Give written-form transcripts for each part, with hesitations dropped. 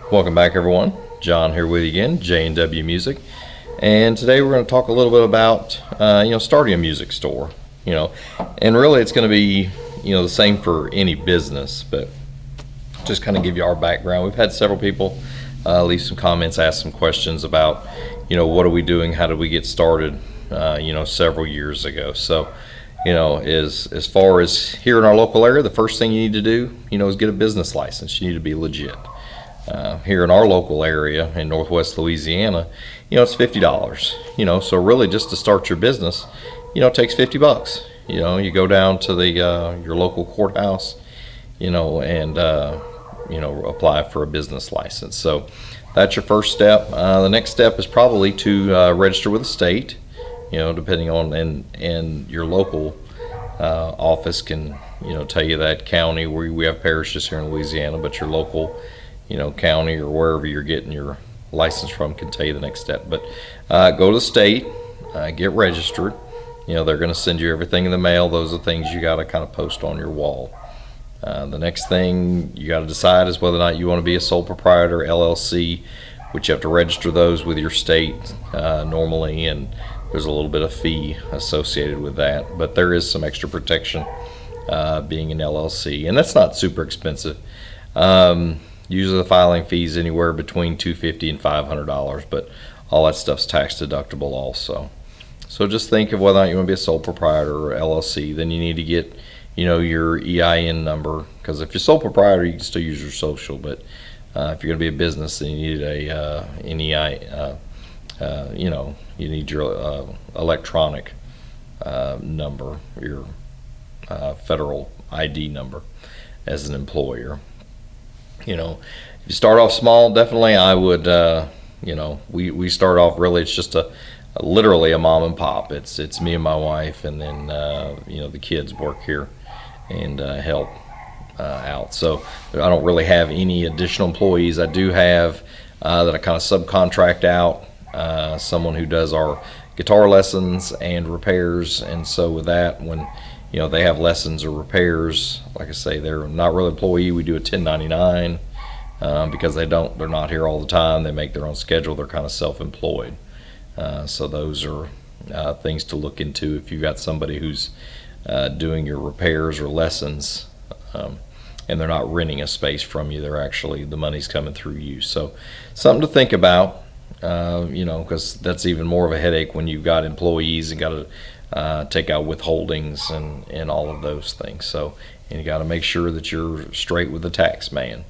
Welcome back, everyone. John here with you again, J&W Music, and today we're going to talk a little bit about starting a music store. And really it's going to be the same for any business, but just kind of give you our background. We've had several people leave some comments, ask some questions about what are we doing, how did we get started, several years ago. So as far as here in our local area, the first thing you need to do is get a business license. You need to be legit. Here in our local area in Northwest Louisiana, it's $50. So really just to start your business, it takes $50. You go down to the your local courthouse, and apply for a business license. So that's your first step. The next step is probably to register with the state. Depending on and your local office can tell you that county. We have parishes here in Louisiana, but your local county or wherever you're getting your license from can tell you the next step. But go to the state, get registered. They're going to send you everything in the mail. Those are things you got to kind of post on your wall. The next thing you got to decide is whether or not you want to be a sole proprietor, LLC, which you have to register those with your state normally, and there's a little bit of fee associated with that. But there is some extra protection being an LLC, and that's not super expensive. Usually the filing fee is anywhere between $250 and $500, but all that stuff's tax deductible also. So just think of whether or not you want to be a sole proprietor or LLC. Then you need to get your EIN number, because if you're sole proprietor you can still use your social, but if you're going to be a business then you need an EIN. You need your electronic number, your federal ID number as an employer. If you start off small, definitely I would, we start off really, it's just literally a mom and pop. It's me and my wife, and then, the kids work here and help out. So I don't really have any additional employees. I do have that I kind of subcontract out someone who does our guitar lessons and repairs. And so with that, when they have lessons or repairs, like I say, they're not really employee. We do a 1099 because they're not here all the time. They make their own schedule. They're kind of self-employed. So those are things to look into if you've got somebody who's doing your repairs or lessons, and they're not renting a space from you. They're actually, the money's coming through you. So something to think about, because that's even more of a headache when you've got employees and got to take out withholdings and all of those things. So, and you got to make sure that you're straight with the tax man.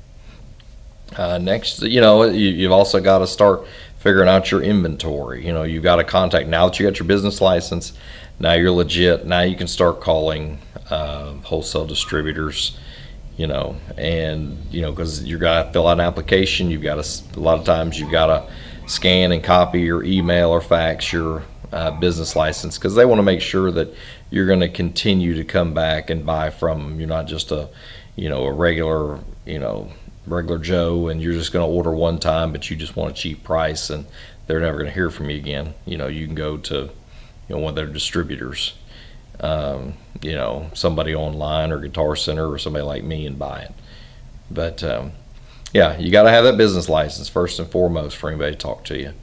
Next, you've also got to start figuring out your inventory. You've got to contact, now that you got your business license, now you're legit, now you can start calling wholesale distributors, and because you got to fill out an application. You've got to, a lot of times you've got to scan and copy or email or fax your business license, because they want to make sure that you're going to continue to come back and buy from them. You're not just a regular Joe, and you're just going to order one time, but you just want a cheap price and they're never going to hear from you again. You can go to one of their distributors, somebody online or Guitar Center or somebody like me, and buy it. But yeah, you got to have that business license first and foremost for anybody to talk to you.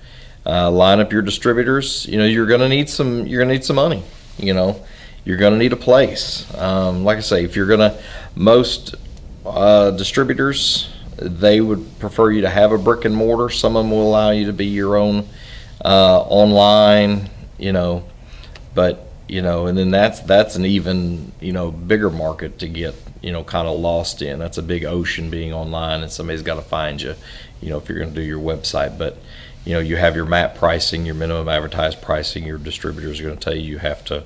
Line up your distributors. You're gonna need some money. You're gonna need a place. Like I say, if you're gonna, most distributors, they would prefer you to have a brick and mortar. Some of them will allow you to be your own online. But and then that's an even bigger market to get kind of lost in. That's a big ocean, being online, and somebody's got to find you. If you're gonna do your website, but you have your MAP pricing, your minimum advertised pricing. Your distributors are going to tell you have to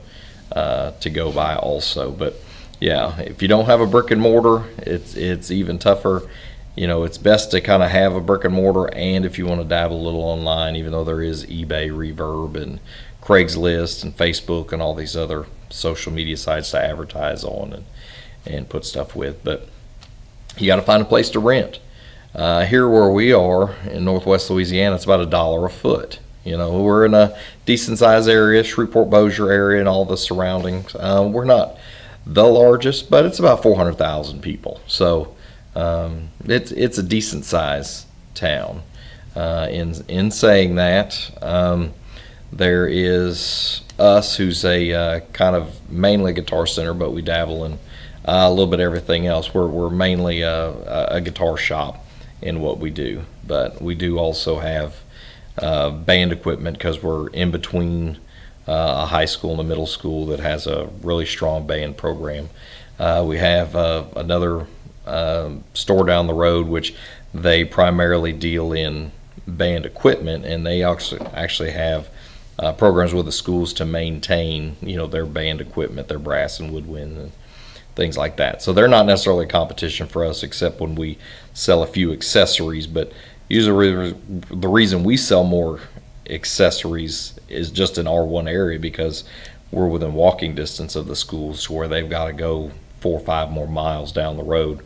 go by also. But yeah, if you don't have a brick and mortar, it's even tougher. It's best to kind of have a brick and mortar, and if you want to dabble a little online, even though there is eBay, Reverb, and Craigslist, and Facebook, and all these other social media sites to advertise on and put stuff with. But you got to find a place to rent. Here where we are in Northwest Louisiana, it's about $1 a foot. We're in a decent sized area, Shreveport, Bossier area, and all the surroundings. We're not the largest, but it's about 400,000 people. So it's a decent size town. In saying that, there is us, who's a kind of mainly Guitar Center, but we dabble in a little bit of everything else. We're mainly a guitar shop in what we do, but we do also have band equipment because we're in between a high school and a middle school that has a really strong band program. We have another store down the road, which they primarily deal in band equipment, and they actually have programs with the schools to maintain, their band equipment, their brass and woodwind and things like that. So they're not necessarily a competition for us, except when we sell a few accessories. But usually the reason we sell more accessories is just in our one area, because we're within walking distance of the schools, where they've got to go 4 or 5 more miles down the road.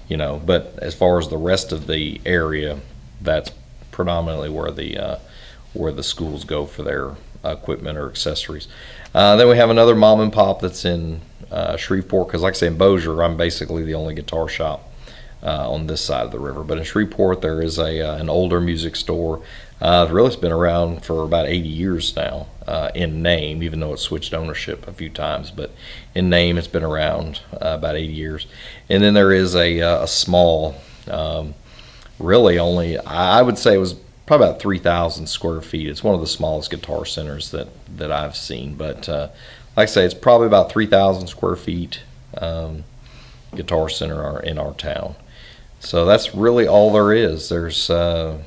But as far as the rest of the area, that's predominantly where the schools go for their equipment or accessories. Then we have another mom and pop that's in Shreveport, because like I say, in Bossier, I'm basically the only guitar shop on this side of the river. But in Shreveport, there is an older music store. Really, it's been around for about 80 years now in name, even though it's switched ownership a few times. But in name, it's been around about 80 years. And then there is a small, really only, I would say it was probably about 3,000 square feet. It's one of the smallest Guitar Centers that I've seen. But like I say, it's probably about 3,000 square feet Guitar Center in our town. So that's really all there is. There's 2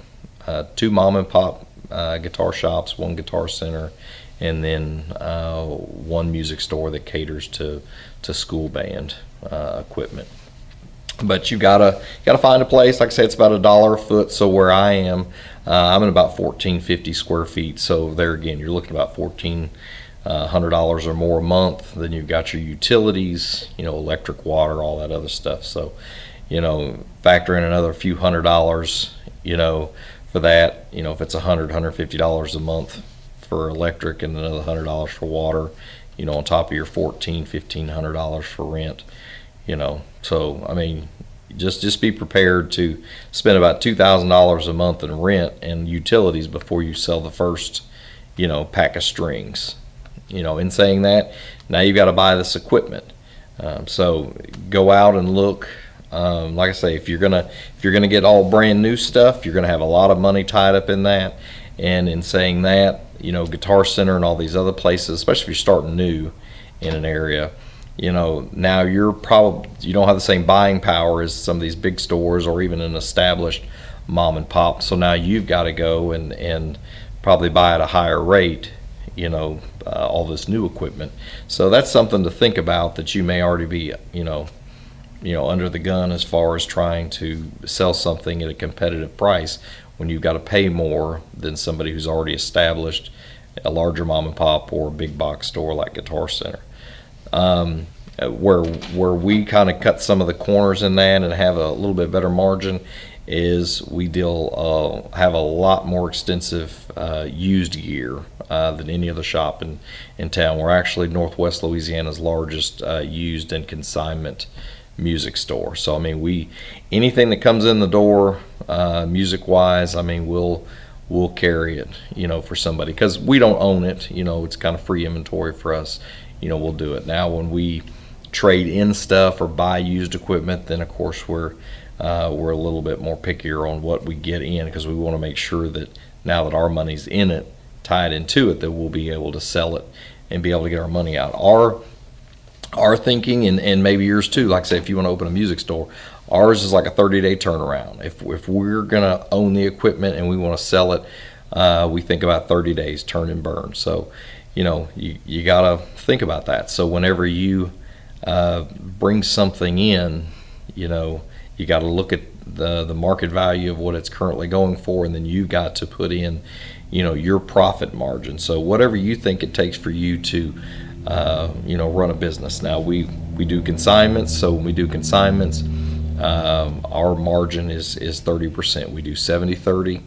mom and pop guitar shops, 1 Guitar Center, and then 1 music store that caters to school band equipment. But you gotta find a place. Like I say, it's about $1 a foot. So where I am, I'm in about 1,450 square feet. So there again, you're looking at about $1,400 or more a month. Then you've got your utilities, electric, water, all that other stuff. So, factor in another few $100, for that. If it's $150 a month for electric and another $100 for water, on top of your $1,500 for rent. So I mean, just be prepared to spend about $2,000 a month in rent and utilities before you sell the first, pack of strings. In saying that, now you've got to buy this equipment. So go out and look. Like I say, if you're gonna get all brand new stuff, you're gonna have a lot of money tied up in that. And in saying that, Guitar Center and all these other places, especially if you're starting new in an area, now you don't have the same buying power as some of these big stores or even an established mom and pop. So now you've got to go and probably buy at a higher rate, all this new equipment. So that's something to think about, that you may already be, under the gun as far as trying to sell something at a competitive price when you've got to pay more than somebody who's already established a larger mom and pop or a big box store like Guitar Center. Where we kind of cut some of the corners in that and have a little bit better margin is we have a lot more extensive used gear than any other shop in town. We're actually Northwest Louisiana's largest used and consignment music store. So I mean, anything that comes in the door music wise, I mean, we'll carry it, for somebody, because we don't own it. It's kind of free inventory for us. We'll do it. Now when we trade in stuff or buy used equipment, then of course we're a little bit more pickier on what we get in, because we want to make sure that now that our money's in it, tied into it, that we'll be able to sell it and be able to get our money out. Our thinking, and maybe yours too, like I say, if you want to open a music store, ours is like a 30-day turnaround. If we're gonna own the equipment and we want to sell it, we think about 30 days, turn and burn. So you gotta think about that. So whenever you bring something in, you got to look at the market value of what it's currently going for, and then you got to put in, your profit margin. So whatever you think it takes for you to, run a business. Now we do consignments. So when we do consignments, our margin is 30%. We do 70-30.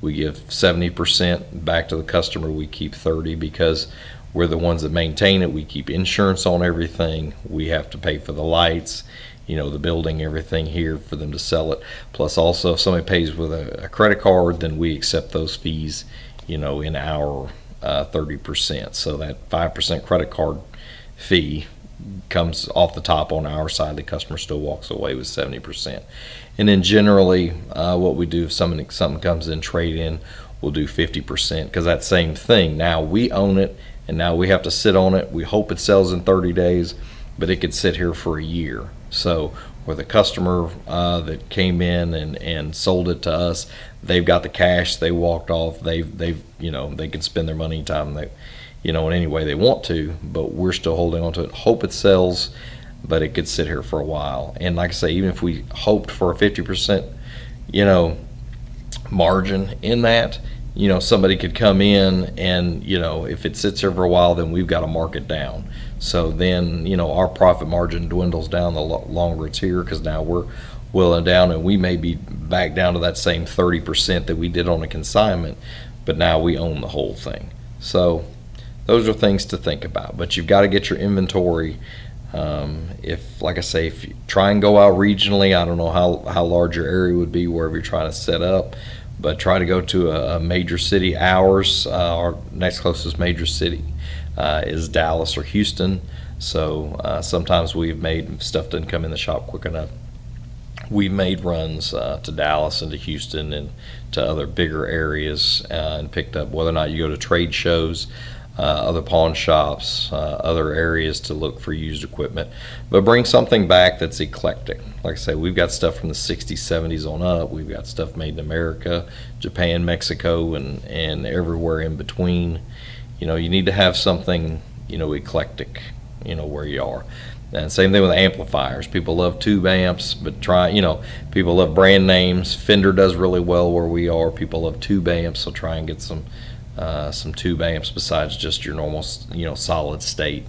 We give 70% back to the customer. We keep 30 because we're the ones that maintain it. We keep insurance on everything. We have to pay for the lights, the building, everything here for them to sell it. Plus, also, if somebody pays with a credit card, then we accept those fees, in our 30%. So that 5% credit card fee comes off the top on our side. The customer still walks away with 70%. And then generally, what we do if something comes in trade in, we'll do 50%, because that same thing, now we own it and now we have to sit on it. We hope it sells in 30 days, but it could sit here for a year. So where the customer that came in and sold it to us, they've got the cash, they walked off, they can spend their money anytime they, in any way they want to, but we're still holding on to it. Hope it sells, but it could sit here for a while. And like I say, even if we hoped for a 50%, margin in that, somebody could come in and, if it sits here for a while, then we've got to mark it down. So then, our profit margin dwindles down the longer it's here, because now we're willing down, and we may be back down to that same 30% that we did on a consignment, but now we own the whole thing. So those are things to think about, but you've got to get your inventory. Like I say, if you try and go out regionally, I don't know how large your area would be wherever you're trying to set up, but try to go to a major city. Our next closest major city is Dallas or Houston. So sometimes we've made stuff doesn't come in the shop quick enough. We've made runs to Dallas and to Houston and to other bigger areas and picked up, whether or not you go to trade shows, other pawn shops, other areas to look for used equipment, but bring something back that's eclectic. Like I say, we've got stuff from the 60s, 70s on up. We've got stuff made in America, Japan, Mexico, and everywhere in between. You need to have something, eclectic, where you are. And same thing with amplifiers. People love tube amps, but people love brand names. Fender does really well where we are. People love tube amps, so try and get some tube amps besides just your normal, solid state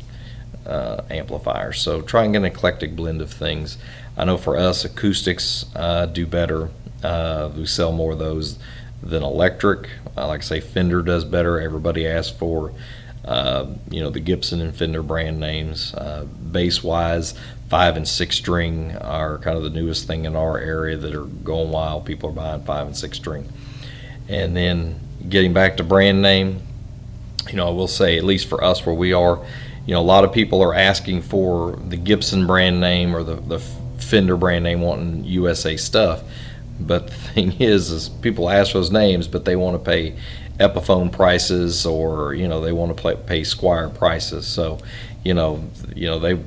amplifiers. So try and get an eclectic blend of things. I know for us, acoustics do better. We sell more of those than electric. Like I say, Fender does better. Everybody asks for, the Gibson and Fender brand names. Bass-wise, 5 and 6 string are kind of the newest thing in our area that are going wild. People are buying 5 and 6 string. And then getting back to brand name, I will say, at least for us where we are, a lot of people are asking for the Gibson brand name or the Fender brand name, wanting USA stuff. But the thing is people ask for those names, but they want to pay Epiphone prices, or they want to pay Squier prices. So they'll want a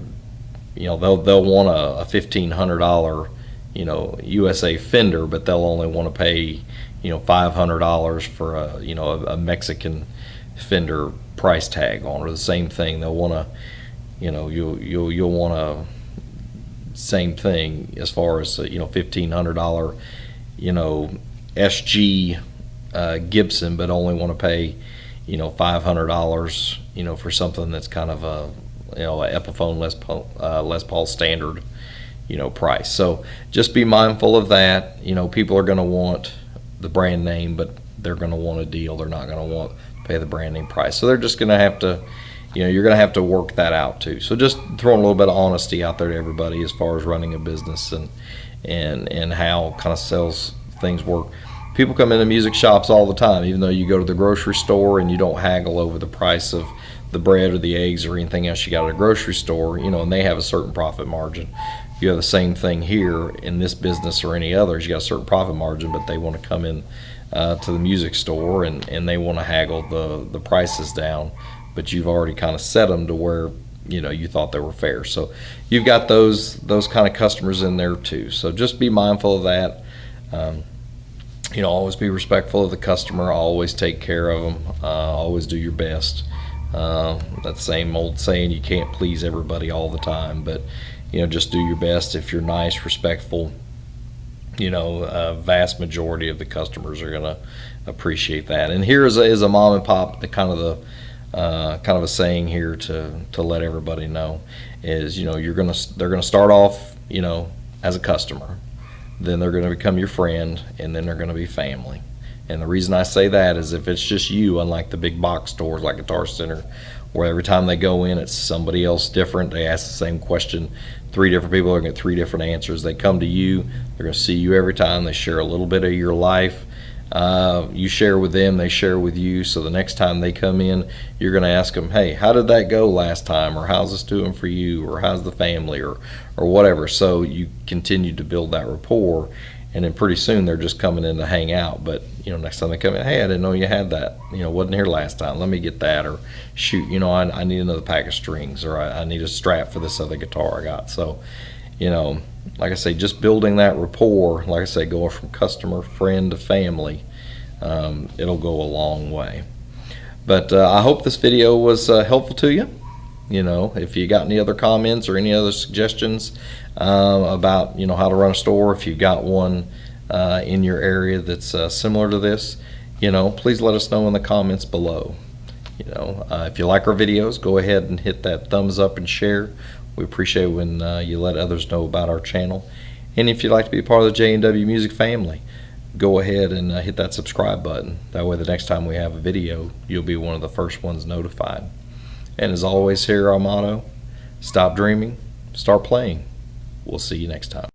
$1,500 USA Fender, but they'll only want to pay $500 for a Mexican Fender price tag on, or the same thing. They'll want to you'll want a same thing as far as $1,500 SG Gibson, but only want to pay $500 for something that's kind of a Epiphone Les Paul standard price. So just be mindful of that. People are going to want the brand name, but they're going to want a deal. They're not going to want to pay the brand name price. So they're just going to have to, you're going to have to work that out too. So just throwing a little bit of honesty out there to everybody as far as running a business and how kind of sales things work. People come into music shops all the time, even though you go to the grocery store and you don't haggle over the price of the bread or the eggs or anything else you got at a grocery store, and they have a certain profit margin. You have the same thing here in this business or any others. You got a certain profit margin, but they want to come in to the music store and they want to haggle the prices down, but you've already kind of set them to where you thought they were fair. So you've got those kind of customers in there too. So just be mindful of that. Always be respectful of the customer. Always take care of them. Always do your best. That same old saying, you can't please everybody all the time, but just do your best. If you're nice, respectful, a vast majority of the customers are going to appreciate that. And here is a mom and pop, the kind of a saying here to let everybody know is, they're going to start off, as a customer, then they're going to become your friend, and then they're going to be family. And the reason I say that is if it's just you, unlike the big box stores like Guitar Center, where every time they go in, it's somebody else different. They ask the same question. 3 different people are going to get 3 different answers. They come to you. They're going to see you every time. They share a little bit of your life. You share with them. They share with you. So the next time they come in, you're going to ask them, hey, how did that go last time? Or how's this doing for you? Or how's the family? Or whatever. So you continue to build that rapport. And then pretty soon they're just coming in to hang out. But, next time they come in, hey, I didn't know you had that. Wasn't here last time. Let me get that. Or shoot, I need another pack of strings. Or I need a strap for this other guitar I got. So, like I say, just building that rapport, like I say, going from customer, friend to family, it'll go a long way. But I hope this video was helpful to you. If you got any other comments or any other suggestions about how to run a store, if you've got one in your area that's similar to this, please let us know in the comments below. If you like our videos, go ahead and hit that thumbs up and share. We appreciate when you let others know about our channel. And if you'd like to be part of the J&W Music family, go ahead and hit that subscribe button. That way the next time we have a video, you'll be one of the first ones notified. And as always, here our motto, stop dreaming, start playing. We'll see you next time.